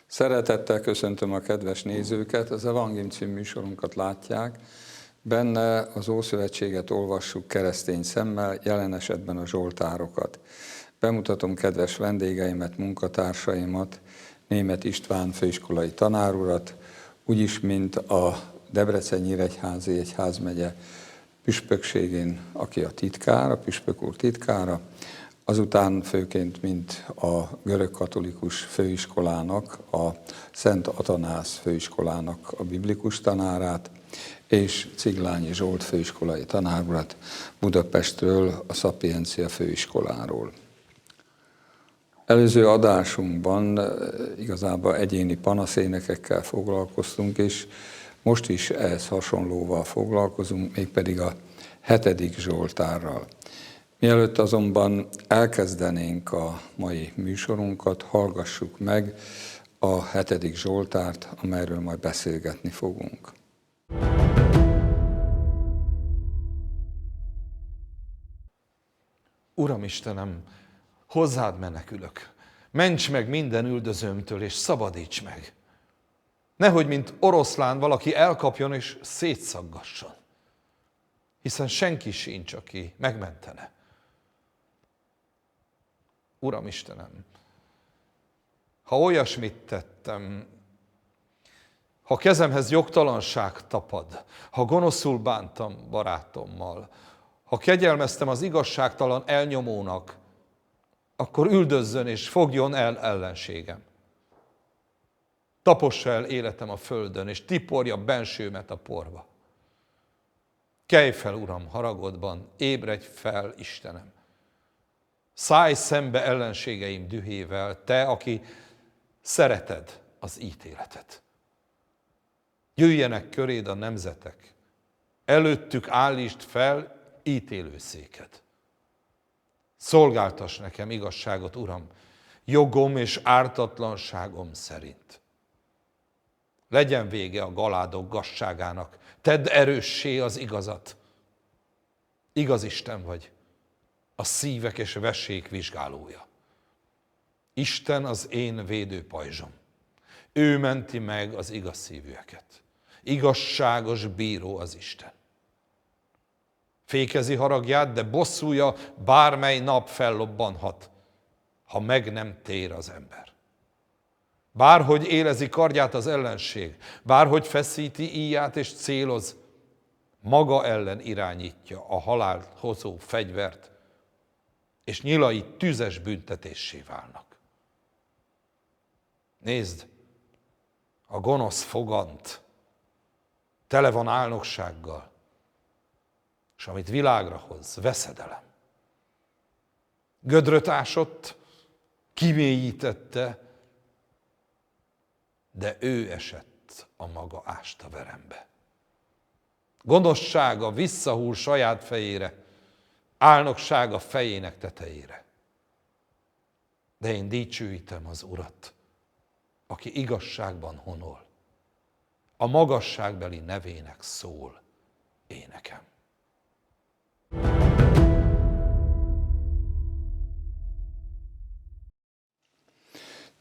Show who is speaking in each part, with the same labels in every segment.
Speaker 1: Szeretettel köszöntöm a kedves nézőket, az Evangélium című műsorunkat látják. Benne az Ószövetséget olvassuk keresztény szemmel, jelen esetben a zsoltárokat. Bemutatom kedves vendégeimet, munkatársaimat, Németh István főiskolai tanárurat, úgyis, mint a Debrecen-Nyíregyházi egyházmegye püspökségén, aki a titkár, a püspök úr titkára, azután főként, mint a görögkatolikus főiskolának, a Szent Atanász főiskolának a biblikus tanárát, és Ciglányi Zsolt főiskolai tanárurat Budapestről, a Szapiencia főiskoláról. Előző adásunkban igazából egyéni panaszénekekkel foglalkoztunk, és most is ehhez hasonlóval foglalkozunk, mégpedig a 7. Zsoltárral. Mielőtt azonban elkezdenénk a mai műsorunkat, hallgassuk meg a 7. Zsoltárt, amelyről majd beszélgetni fogunk.
Speaker 2: Uram Istenem, hozzád menekülök, ments meg minden üldözőmtől, és szabadíts meg. Nehogy, mint oroszlán, valaki elkapjon és szétszaggasson, hiszen senki sincs, aki megmentene. Uram Istenem, ha olyasmit tettem, ha kezemhez jogtalanság tapad, ha gonoszul bántam barátommal, ha kegyelmeztem az igazságtalan elnyomónak, akkor üldözzön és fogjon el ellenségem. Tapossa el életem a földön, és tiporja bensőmet a porba. Kelj fel, Uram, haragodban, ébredj fel, Istenem. Szállj szembe ellenségeim dühével, te, aki szereted az ítéletet. Jöjjenek köréd a nemzetek, előttük állítsd fel ítélőszéket. Szolgáltass nekem igazságot, Uram, jogom és ártatlanságom szerint. Legyen vége a galádok gazságának, tedd erőssé az igazat. Igaz Isten vagy, a szívek és vesék vizsgálója. Isten az én védőpajzsom. Ő menti meg az igaz szívűeket. Igazságos bíró az Isten. Fékezi haragját, de bosszúja bármely nap fellobbanhat, ha meg nem tér az ember. Bárhogy élezi kardját az ellenség, bárhogy feszíti íját és céloz, maga ellen irányítja a halált hozó fegyvert, és nyilai tüzes büntetéssé válnak. Nézd, a gonosz fogant tele van álnoksággal, és amit világra hoz, veszedelem. Gödröt ásott, kimélyítette, de ő esett a maga ásta verembe. Gonoszsága visszahúl saját fejére, álnoksága fejének tetejére. De én dicsőítem az Urat, aki igazságban honol, a magasságbeli nevének szól énekem.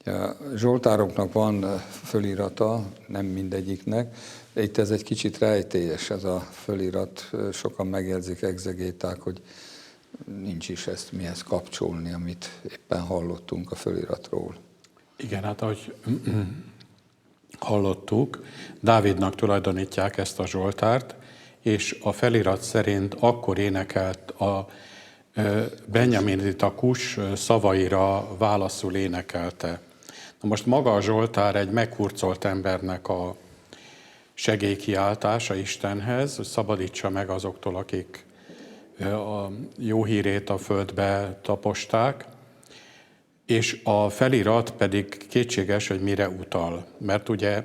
Speaker 1: A zsoltároknak van fölirata, nem mindegyiknek, de itt ez egy kicsit rejtélyes ez a fölirat. Sokan megjegyzik, egzegéták, hogy nincs is ezt mihez kapcsolni, amit éppen hallottunk a föliratról.
Speaker 3: Igen, hát ahogy hallottuk, Dávidnak tulajdonítják ezt a zsoltárt, és a felirat szerint akkor énekelt a benjaminita Kús szavaira válaszul énekelte. Na most maga a zsoltár egy meghurcolt embernek a segélykiáltása Istenhez, hogy szabadítsa meg azoktól, akik a jó hírét a földbe taposták, és a felirat pedig kétséges, hogy mire utal. Mert ugye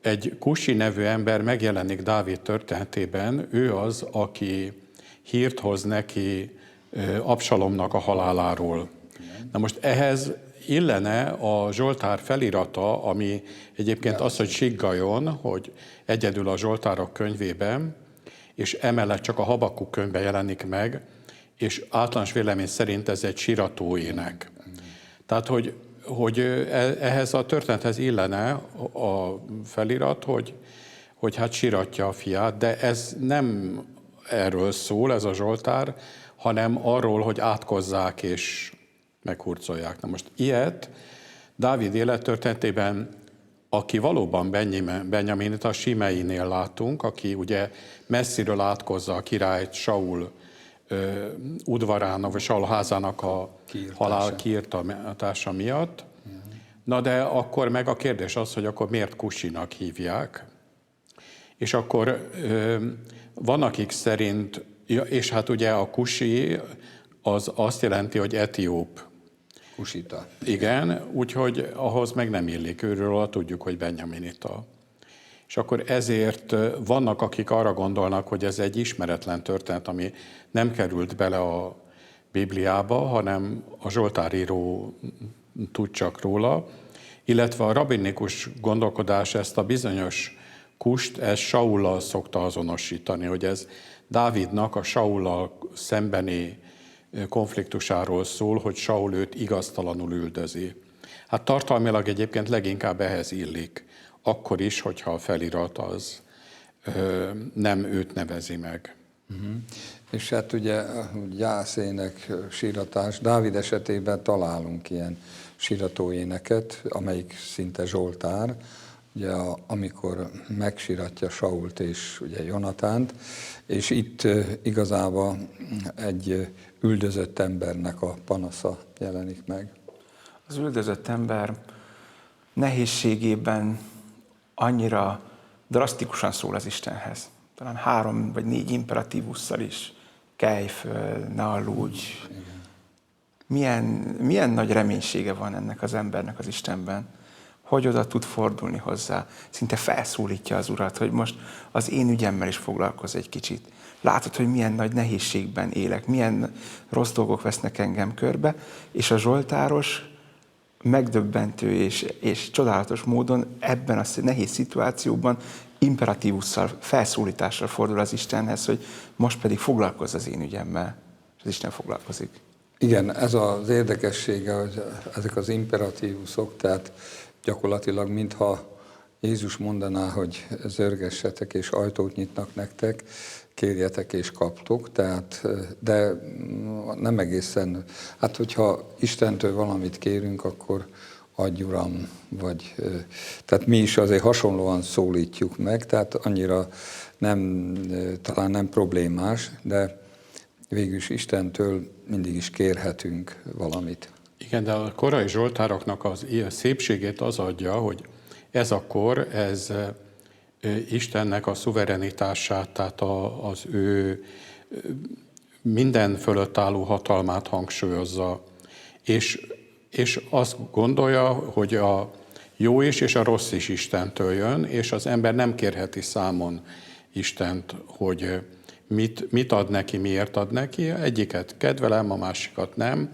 Speaker 3: egy Kusi nevű ember megjelenik Dávid történetében, ő az, aki hírt hoz neki Absalomnak a haláláról. Na most ehhez illene a zsoltár felirata, ami egyébként az, hogy siggaljon, hogy egyedül a zsoltárok könyvében, és emellett csak a Habakuk könyvben jelenik meg, és általános vélemény szerint ez egy síratóének. Tehát, hogy ehhez a történethez illene a felirat, hogy hát síratja a fiát, de ez nem erről szól, ez a Zsoltár, hanem arról, hogy átkozzák és meghurcolják. Na most ilyet Dávid élettörténetében, aki valóban Benjaminit, a Simeinél látunk, aki ugye messziről átkozza a királyt Saul udvarának, vagy Saul házának a halál kiirtása miatt. Na de akkor meg a kérdés az, hogy akkor miért Kusinak hívják. És akkor van, akik szerint, és hát ugye a Kusi az azt jelenti, hogy etióp.
Speaker 1: Kusita.
Speaker 3: Igen, úgyhogy ahhoz meg nem illik, őről tudjuk, hogy Benjaminita. És akkor ezért vannak, akik arra gondolnak, hogy ez egy ismeretlen történet, ami nem került bele a Bibliába, hanem a Zsoltáríró tud csak róla, illetve a rabbinikus gondolkodás ezt a bizonyos Kust, ez Saullal szokta azonosítani, hogy ez Dávidnak a Saullal szembeni konfliktusáról szól, hogy Saul őt igaztalanul üldözi. Hát tartalmilag egyébként leginkább ehhez illik, akkor is, hogyha a felirat az nem őt nevezi meg.
Speaker 1: És hát ugye gyászének, síratás, Dávid esetében találunk ilyen síratóéneket, amelyik szinte Zsoltár, ugye amikor megsiratja Sault és ugye Jonatánt, és itt igazából egy üldözött embernek a panasza jelenik meg.
Speaker 4: Az üldözött ember nehézségében annyira drasztikusan szól az Istenhez. Talán 3 vagy 4 imperatívusszal is. Kelj föl, ne aludj. Milyen nagy reménysége van ennek az embernek az Istenben, hogy oda tud fordulni hozzá. Szinte felszólítja az Urat, hogy most az én ügyemmel is foglalkozz egy kicsit. Látod, hogy milyen nagy nehézségben élek, milyen rossz dolgok vesznek engem körbe, és a zsoltáros megdöbbentő és csodálatos módon ebben a nehéz szituációban imperatívusszal, felszólítással fordul az Istenhez, hogy most pedig foglalkozz az én ügyemmel, és az Isten foglalkozik.
Speaker 1: Igen, ez az érdekessége, hogy ezek az imperatívuszok, tehát gyakorlatilag mintha Jézus mondaná, hogy zörgessetek és ajtót nyitnak nektek, kérjetek és kaptok, tehát, de nem egészen, hát hogyha Istentől valamit kérünk, akkor adj Uram, vagy, tehát mi is azért hasonlóan szólítjuk meg, tehát annyira nem, talán nem problémás, de végülis Istentől mindig is kérhetünk valamit.
Speaker 3: Igen, de a korai zsoltároknak az szépségét az adja, hogy ez a kor, ez Istennek a szuverenitását, tehát az ő minden fölött álló hatalmát hangsúlyozza, és azt gondolja, hogy a jó is és a rossz is Istentől jön, és az ember nem kérheti számon Istent, hogy mit ad neki, miért ad neki. Egyiket kedvelem, a másikat nem.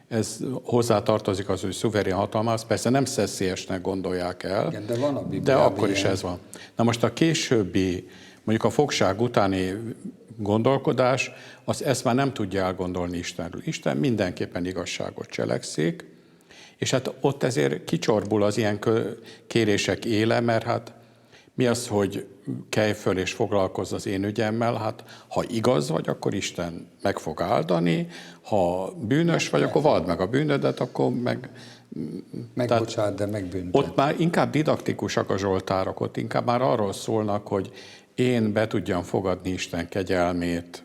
Speaker 3: Ez hozzátartozik az ő szuverén hatalmához. Persze nem szeszélyesnek gondolják el,
Speaker 1: igen, de van a Bibliában,
Speaker 3: de akkor is ez van. Na most a későbbi, mondjuk a fogság utáni gondolkodás, az ezt már nem tudja elgondolni Istenről. Isten mindenképpen igazságot cselekszik, és hát ott ezért kicsorbul az ilyen kérések éle, mert hát mi az, hogy kelj föl és foglalkozz az én ügyemmel? Hát ha igaz vagy, akkor Isten meg fog áldani, ha bűnös vagy, akkor vald meg a bűnödet, akkor
Speaker 1: megbocsát, de megbüntet.
Speaker 3: Ott már inkább didaktikusak a zsoltárok, ott inkább már arról szólnak, hogy én be tudjam fogadni Isten kegyelmét,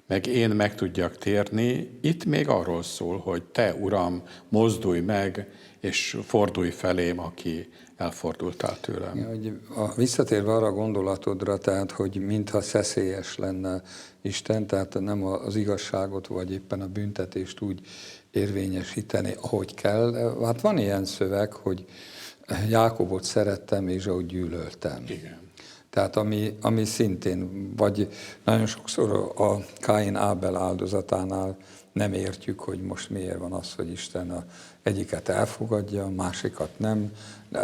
Speaker 3: meg én meg tudjak térni. Itt még arról szól, hogy te, Uram, mozdulj meg, és fordulj felém, aki elfordultál tőlem.
Speaker 1: Ja, hogy visszatérve arra a gondolatodra, tehát, hogy mintha szeszélyes lenne Isten, tehát nem az igazságot, vagy éppen a büntetést úgy érvényesíteni, ahogy kell. Hát van ilyen szöveg, hogy Jákobot szerettem, és ahogy gyűlöltem.
Speaker 3: Igen.
Speaker 1: Tehát ami szintén, vagy nagyon sokszor a Káin-Ábel áldozatánál nem értjük, hogy most miért van az, hogy Isten egyiket elfogadja, a másikat nem,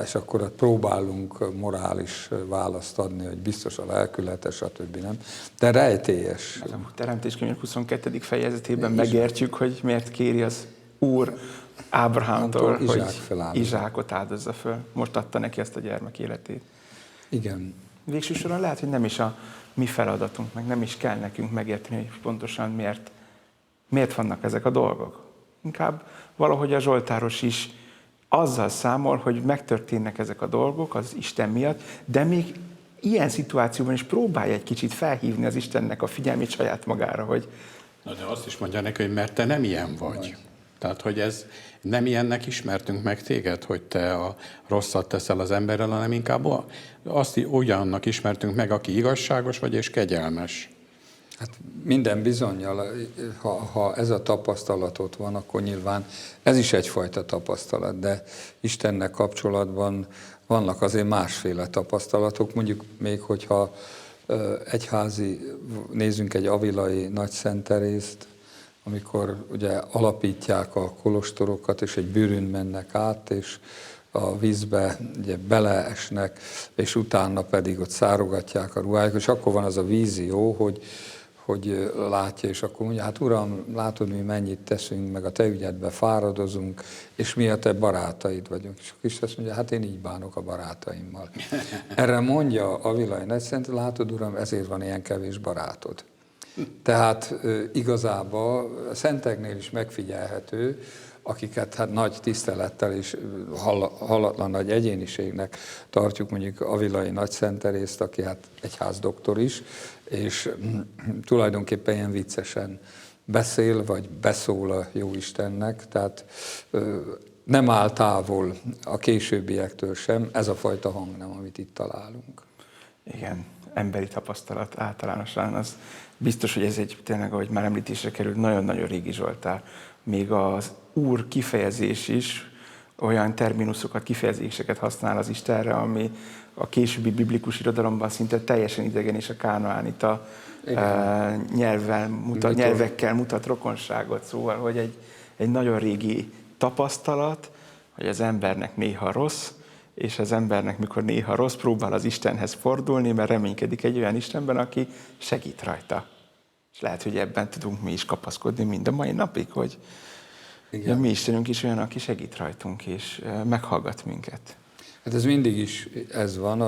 Speaker 1: és akkor próbálunk morális választ adni, hogy biztos a lelkülete, stb. Nem. De rejtélyes.
Speaker 4: Az a Teremtéskönyv 22. fejezetében megértjük, hogy miért kéri az Úr Ábrahámtól,
Speaker 1: Izsák
Speaker 4: hogy
Speaker 1: feláldozza.
Speaker 4: Izsákot áldozza föl. Most adta neki ezt a gyermek életét.
Speaker 1: Igen.
Speaker 4: Végső soron lehet, hogy nem is a mi feladatunk, meg nem is kell nekünk megérteni, hogy pontosan miért vannak ezek a dolgok. Inkább valahogy a zsoltáros is azzal számol, hogy megtörténnek ezek a dolgok az Isten miatt, de még ilyen szituációban is próbálja egy kicsit felhívni az Istennek a figyelmét saját magára, hogy
Speaker 3: Na de azt is mondja neki, hogy mert te nem ilyen vagy. Tehát, hogy ez nem ilyennek ismertünk meg téged, hogy te a rosszat teszel az emberrel, hanem inkább azt ugyanannak ismertünk meg, aki igazságos vagy és kegyelmes.
Speaker 1: Hát minden bizonnyal, ha ez a tapasztalat ott van, akkor nyilván ez is egyfajta tapasztalat, de Istennel kapcsolatban vannak azért másféle tapasztalatok, mondjuk még, hogyha nézzünk egy avilai Nagy Szent Terészt, amikor ugye alapítják a kolostorokat, és egy bűrűn mennek át, és a vízbe ugye beleesnek, és utána pedig ott szárogatják a ruhájukat, és akkor van az a vízió, hogy látja, és akkor mondja, hát Uram, látod, mi mennyit teszünk, meg a te ügyedbe fáradozunk, és mi a te barátaid vagyunk. És akkor Isten azt mondja, hát én így bánok a barátaimmal. Erre mondja Avilai Nagyszent, látod, Uram, ezért van ilyen kevés barátod. Tehát igazából a szenteknél is megfigyelhető, akiket hát nagy tisztelettel és hallatlan nagy egyéniségnek tartjuk, mondjuk Avilai Nagy Szent Terészt, aki hát egyházdoktor is, és tulajdonképpen ilyen viccesen beszél, vagy beszól a Jóistennek, tehát nem áll távol a későbbiektől sem, ez a fajta hang nem, amit itt találunk.
Speaker 4: igen, emberi tapasztalat általánosan, az biztos, hogy ez egy tényleg, ahogy már említésre került, nagyon-nagyon régi zsoltár. Még az Úr kifejezés is olyan terminuszokat, kifejezéseket használ az Istenre, ami a későbbi biblikus irodalomban szinte teljesen idegen, és a kánaánita nyelvekkel mutat rokonságot. Szóval, hogy egy nagyon régi tapasztalat, hogy az embernek néha rossz, és az embernek, mikor néha rossz, próbál az Istenhez fordulni, mert reménykedik egy olyan Istenben, aki segít rajta. És lehet, hogy ebben tudunk mi is kapaszkodni mind a mai napig, hogy a mi Istenünk is olyan, aki segít rajtunk, és meghallgat minket.
Speaker 1: Hát ez mindig is ez van.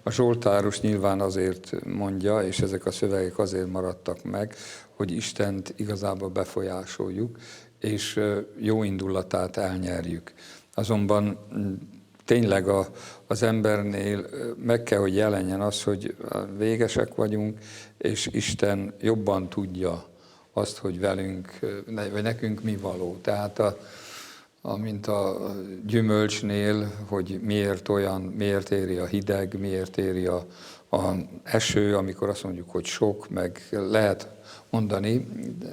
Speaker 1: A zsoltáros nyilván azért mondja, és ezek a szövegek azért maradtak meg, hogy Istent igazából befolyásoljuk, és jó indulatát elnyerjük. Azonban tényleg az embernél meg kell, hogy jelenjen az, hogy végesek vagyunk, és Isten jobban tudja azt, hogy velünk, vagy nekünk mi való. Tehát mint a gyümölcsnél, hogy miért éri a hideg, miért éri a eső, amikor azt mondjuk, hogy sok, meg lehet mondani,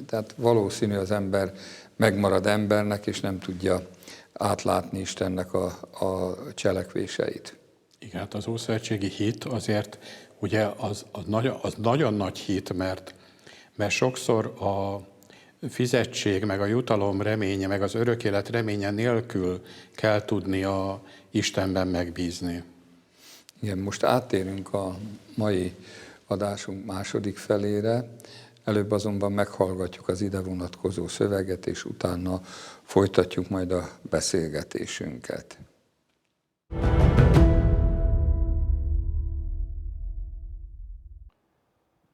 Speaker 1: tehát valószínű az ember megmarad embernek, és nem tudja átlátni Istennek a cselekvéseit.
Speaker 3: Igen, hát az ószövetségi hit azért ugye az nagyon nagy hit, mert sokszor a fizetség, meg a jutalom reménye, meg az örök élet reménye nélkül kell tudni a Istenben megbízni.
Speaker 1: Igen, most áttérünk a mai adásunk második felére, előbb azonban meghallgatjuk az ide vonatkozó szöveget, és utána folytatjuk majd a beszélgetésünket.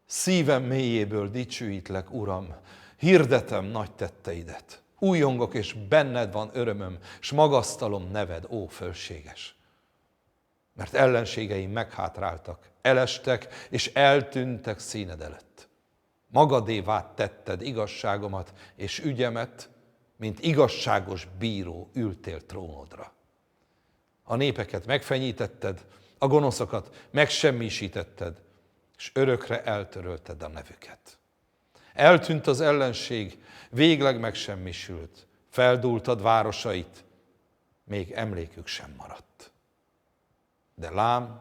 Speaker 2: Szívem mélyéből dicsőítlek, Uram, hirdetem nagy tetteidet. Újjongok, és benned van örömöm, s magasztalom neved, ó fölséges. Mert ellenségeim meghátráltak, elestek, és eltűntek színed előtt. Magadévá tetted igazságomat és ügyemet, mint igazságos bíró ültél trónodra. A népeket megfenyítetted, a gonoszokat megsemmisítetted, és örökre eltörölted a nevüket. Eltűnt az ellenség, végleg megsemmisült, feldúltad városait, még emlékük sem maradt. De lám,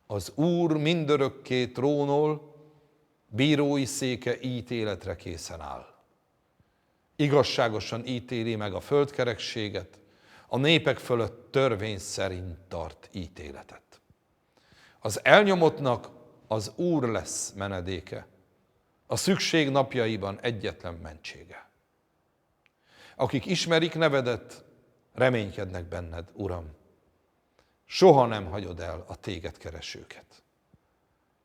Speaker 2: az Úr mindörökké trónol, bírói széke ítéletre készen áll. Igazságosan ítéli meg a földkerekséget, a népek fölött törvény szerint tart ítéletet. Az elnyomottnak az Úr lesz menedéke, a szükség napjaiban egyetlen mentsége. Akik ismerik nevedet, reménykednek benned, Uram. Soha nem hagyod el a téged keresőket.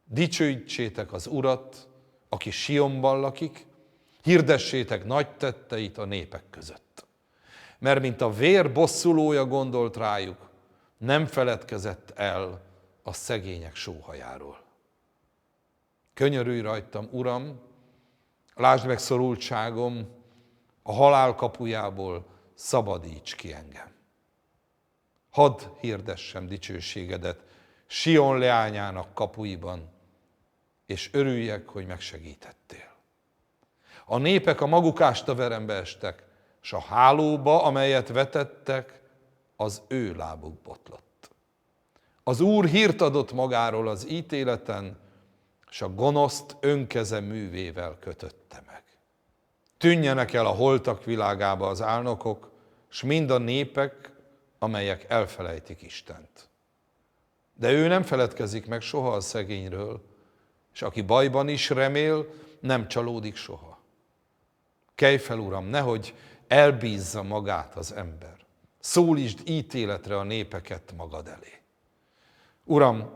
Speaker 2: Dicsőítsétek az Urat, aki Sionban lakik, hirdessétek nagy tetteit a népek között. Mert mint a vér bosszulója gondolt rájuk, nem feledkezett el a szegények sóhajáról. Könyörülj rajtam, Uram, lásd meg szorultságom, a halál kapujából szabadíts ki engem. Hadd hirdessem dicsőségedet Sion leányának kapuiban, és örüljek, hogy megsegítettél. A népek a maguk ástaverembe estek, s a hálóba, amelyet vetettek, az ő lábuk botlott. Az Úr hírt adott magáról az ítéleten, s a gonoszt önkeze művével kötötte meg. Tűnjenek el a holtak világába az álnokok, s mind a népek, amelyek elfelejtik Istent. De ő nem feledkezik meg soha a szegényről, és aki bajban is remél, nem csalódik soha. Kelj fel, Uram, nehogy elbízza magát az ember. Szólítsd ítéletre a népeket magad elé. Uram,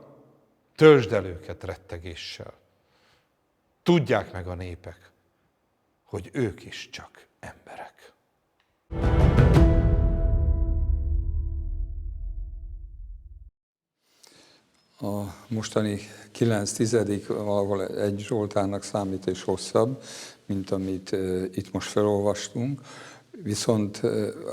Speaker 2: töltsd el őket rettegéssel. Tudják meg a népek, hogy ők is csak emberek.
Speaker 1: A mostani 9-10. valahol egy Zsoltárnak számít és hosszabb, mint amit itt most felolvastunk. Viszont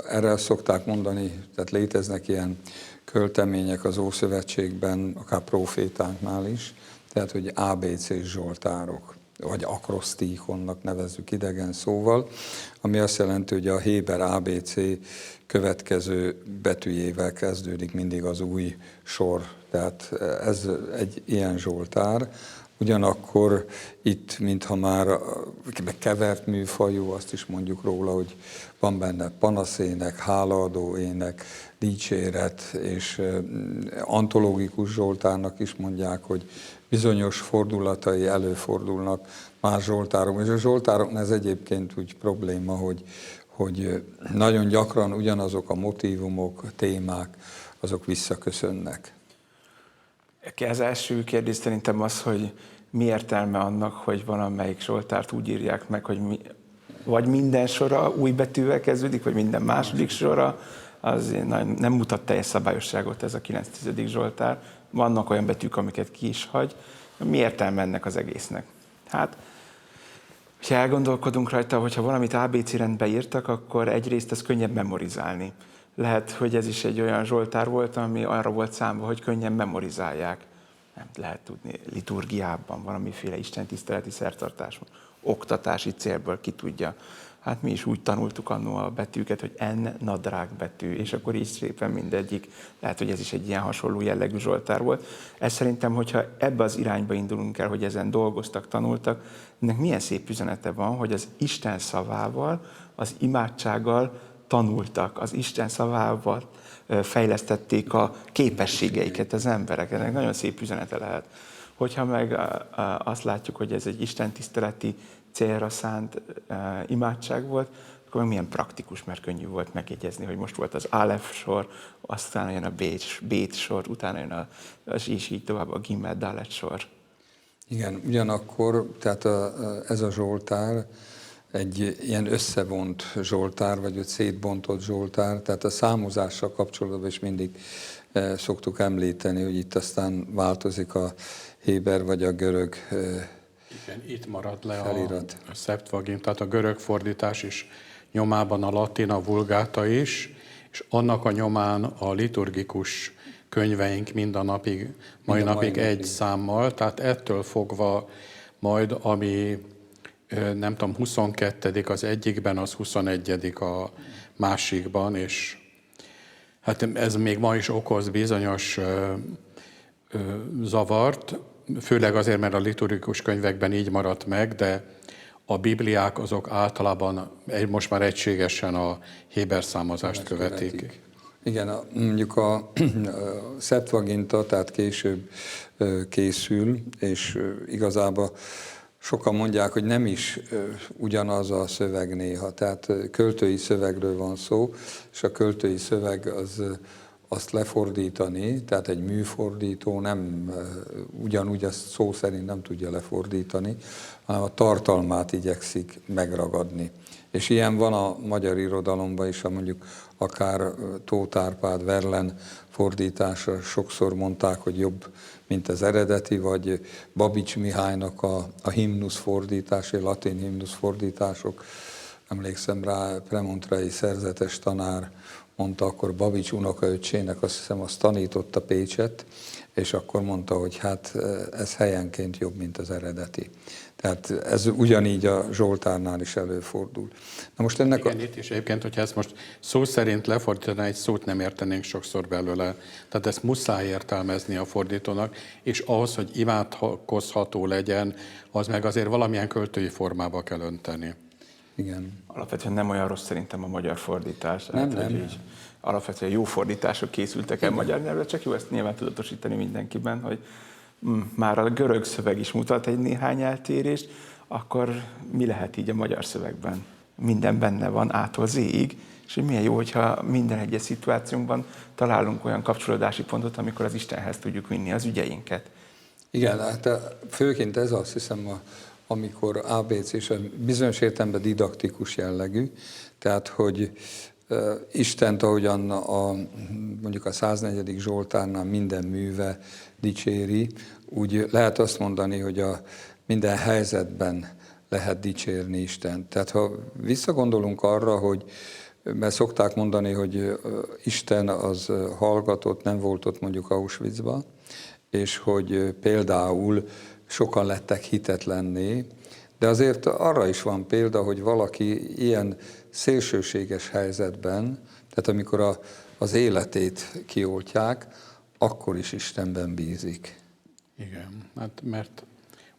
Speaker 1: erre szokták mondani, tehát léteznek ilyen költemények az Ószövetségben, akár profétáknál is, tehát hogy ABC Zsoltárok, vagy akrosztíkonnak nevezzük idegen szóval, ami azt jelenti, hogy a héber ABC következő betűjével kezdődik mindig az új sor. Tehát ez egy ilyen Zsoltár. Ugyanakkor itt, mintha már kevert műfajú, azt is mondjuk róla, hogy van benne panaszének, hálaadó ének, dicséret, és antológikus Zsoltárnak is mondják, hogy bizonyos fordulatai előfordulnak más Zsoltárok. És a Zsoltároknál ez egyébként úgy probléma, hogy nagyon gyakran ugyanazok a motívumok, témák, azok visszaköszönnek.
Speaker 4: Az első kérdés szerintem az, hogy mi értelme annak, hogy valamelyik Zsoltárt úgy írják meg, hogy vagy minden sora új betűvel kezdődik, vagy minden második sora, az nem mutat teljes szabályosságot ez a 9-10. Zsoltár. Vannak olyan betűk, amiket ki is hagy. Mi értelme ennek az egésznek? Hát, ha elgondolkodunk rajta, hogyha valamit ABC rendbe írtak, akkor egyrészt ez könnyebb memorizálni. Lehet, hogy ez is egy olyan Zsoltár volt, ami arra volt számva, hogy könnyen memorizálják. Nem lehet tudni, liturgiában, valamiféle istentiszteleti szertartáson, oktatási célból, ki tudja. Hát mi is úgy tanultuk annó a betűket, hogy N nadrág betű, és akkor így szépen mindegyik. Lehet, hogy ez is egy ilyen hasonló jellegű Zsoltár volt. Ez szerintem, hogyha ebbe az irányba indulunk el, hogy ezen dolgoztak, tanultak, ennek milyen szép üzenete van, hogy az Isten szavával, az imádsággal tanultak, az Isten szavával fejlesztették a képességeiket az emberek. Ennek nagyon szép üzenete lehet. Hogyha meg azt látjuk, hogy ez egy istentiszteleti célra szánt imádság volt, akkor milyen praktikus, mert könnyű volt megjegyezni, hogy most volt az Alef sor, aztán jön a Bét sor, utána jön és így tovább a Gimel Dalet sor.
Speaker 1: Igen, ugyanakkor tehát ez a Zsoltár egy ilyen összevont Zsoltár, vagy szétbontott Zsoltár, tehát a számozással kapcsolatban is mindig szoktuk említeni, hogy itt aztán változik a héber vagy a görög
Speaker 3: igen, itt maradt le
Speaker 1: felirat.
Speaker 3: a Septuagint, tehát a görög fordítás is nyomában a latin, a vulgáta is, és annak a nyomán a liturgikus könyveink mai napig egy számmal, tehát ettől fogva majd, ami nem tudom, 22. az egyikben, az 21. a másikban, és hát ez még ma is okoz bizonyos zavart, főleg azért, mert a liturgikus könyvekben így maradt meg, de a bibliák azok általában most már egységesen a héber számozást követik.
Speaker 1: Igen, mondjuk a Septuaginta, tehát később készül, és igazából sokan mondják, hogy nem is ugyanaz a szöveg néha, tehát költői szövegről van szó, és a költői szöveg az azt lefordítani, tehát egy műfordító nem ugyanúgy azt szó szerint nem tudja lefordítani, hanem a tartalmát igyekszik megragadni. És ilyen van a magyar irodalomban is, mondjuk akár Tóth Árpád Verlen fordítása, sokszor mondták, hogy jobb, mint az eredeti, vagy Babics Mihálynak a himnusz fordítás, a latin himnusz fordítások. Emlékszem rá, premontrai szerzetes tanár mondta akkor Babics unokaöccsének, azt hiszem, azt tanította Pécset, és akkor mondta, hogy hát ez helyenként jobb, mint az eredeti. Tehát ez ugyanígy a Zsoltárnál is előfordul. Na most ennek
Speaker 3: igen, itt is egyébként, hogyha ezt most szó szerint lefordítaná, egy szót nem értenénk sokszor belőle. Tehát ezt muszáj értelmezni a fordítónak, és ahhoz, hogy imádkozható legyen, az meg azért valamilyen költői formába kell önteni.
Speaker 1: Igen.
Speaker 4: Alapvetően nem olyan rossz szerintem a magyar fordítás.
Speaker 1: Nem.
Speaker 4: Így, alapvetően jó fordítások készültek el magyar nyelvre, csak jó ezt nyilván tudatosítani mindenkiben, hogy már a görög szöveg is mutat egy néhány eltérést, akkor mi lehet így a magyar szövegben? Minden benne van A-tól Z-ig, és hogy milyen jó, hogyha minden egyes szituációnkban találunk olyan kapcsolódási pontot, amikor az Istenhez tudjuk vinni az ügyeinket.
Speaker 1: Igen, hát főként ez azt hiszem, amikor ABC és bizonyos értelemben didaktikus jellegű, tehát hogy Istent, ahogyan mondjuk a 104. Zsoltárnál minden műve dicséri, úgy lehet azt mondani, hogy minden helyzetben lehet dicsérni Istent. Tehát ha visszagondolunk arra, hogy mert szokták mondani, hogy Isten az hallgatott, nem volt ott mondjuk Auschwitzba, és hogy például sokan lettek hitetlenné, de azért arra is van példa, hogy valaki ilyen szélsőséges helyzetben, tehát amikor az életét kioltják, akkor is Istenben bízik.
Speaker 3: Igen, hát mert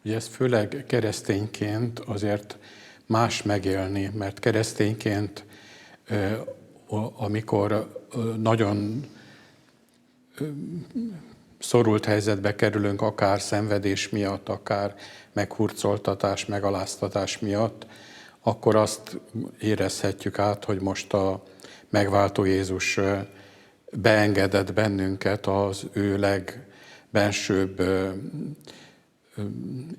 Speaker 3: ugye ez főleg keresztényként azért más megélni, mert keresztényként, amikor nagyon szorult helyzetbe kerülünk, akár szenvedés miatt, akár meghurcoltatás, megaláztatás miatt, akkor azt érezhetjük át, hogy most a megváltó Jézus beengedett bennünket az ő legbensőbb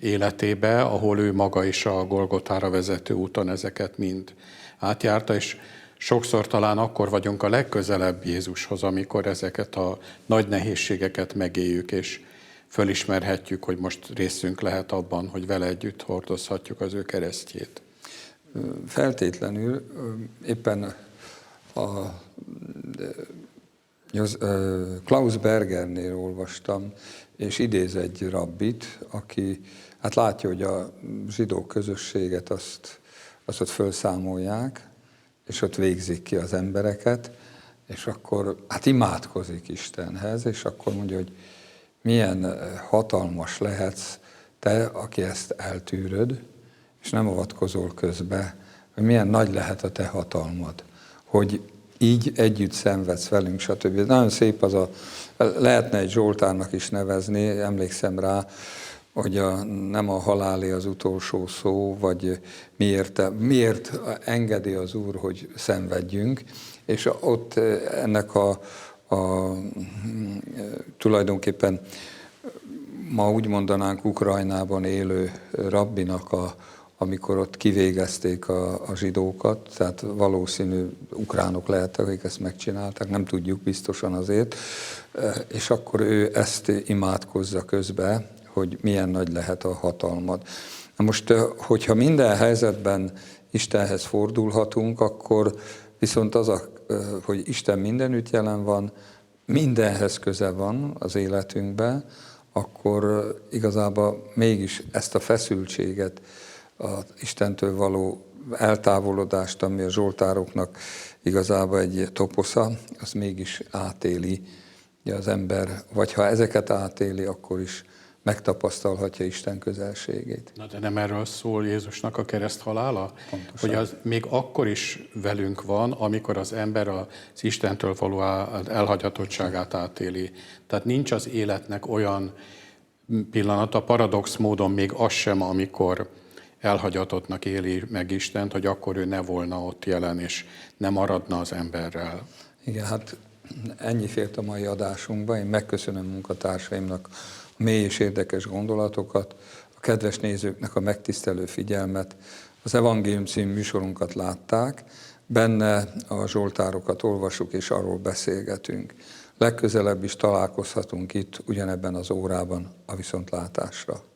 Speaker 3: életébe, ahol ő maga is a Golgotára vezető úton ezeket mind átjárta, és sokszor talán akkor vagyunk a legközelebb Jézushoz, amikor ezeket a nagy nehézségeket megéljük, és fölismerhetjük, hogy most részünk lehet abban, hogy vele együtt hordozhatjuk az ő keresztjét.
Speaker 1: Feltétlenül éppen Klaus Bergernél olvastam, és idéz egy rabbit, aki hát látja, hogy a zsidó közösséget azt ott felszámolják, és ott végzik ki az embereket, és akkor hát imádkozik Istenhez, és akkor mondja, hogy milyen hatalmas lehetsz te, aki ezt eltűröd, és nem avatkozol közbe, hogy milyen nagy lehet a te hatalmad, hogy így együtt szenvedsz velünk, stb. Nagyon szép lehetne egy Zsoltárnak is nevezni, emlékszem rá, hogy nem a halálé az utolsó szó, vagy miért engedi az Úr, hogy szenvedjünk, és ott ennek tulajdonképpen ma úgy mondanánk Ukrajnában élő rabbinak, amikor ott kivégezték a zsidókat, tehát valószínű ukránok lehettek, akik ezt megcsinálták, nem tudjuk biztosan azért, és akkor ő ezt imádkozza közbe, hogy milyen nagy lehet a hatalmad. Na most, hogyha minden helyzetben Istenhez fordulhatunk, akkor viszont hogy Isten mindenütt jelen van, mindenhez köze van az életünkben, akkor igazából mégis ezt a feszültséget, az Istentől való eltávolodást, ami a zsoltároknak igazából egy toposza, az mégis átéli az ember, vagy ha ezeket átéli, akkor is megtapasztalhatja Isten közelségét.
Speaker 3: Na de nem erről szól Jézusnak a kereszthalála? Pontosan. Hogy az még akkor is velünk van, amikor az ember az Istentől való elhagyatottságát átéli. Tehát nincs az életnek olyan pillanata, paradox módon még az sem, amikor elhagyatottnak éli meg Istent, hogy akkor ő ne volna ott jelen, és ne maradna az emberrel.
Speaker 1: Igen, hát ennyi fért a mai adásunkba. Én megköszönöm munkatársaimnak a mély és érdekes gondolatokat, a kedves nézőknek a megtisztelő figyelmet. Az Evangélium című műsorunkat látták, benne a zsoltárokat olvasjuk és arról beszélgetünk. Legközelebb is találkozhatunk itt, ugyanebben az órában, a viszontlátásra.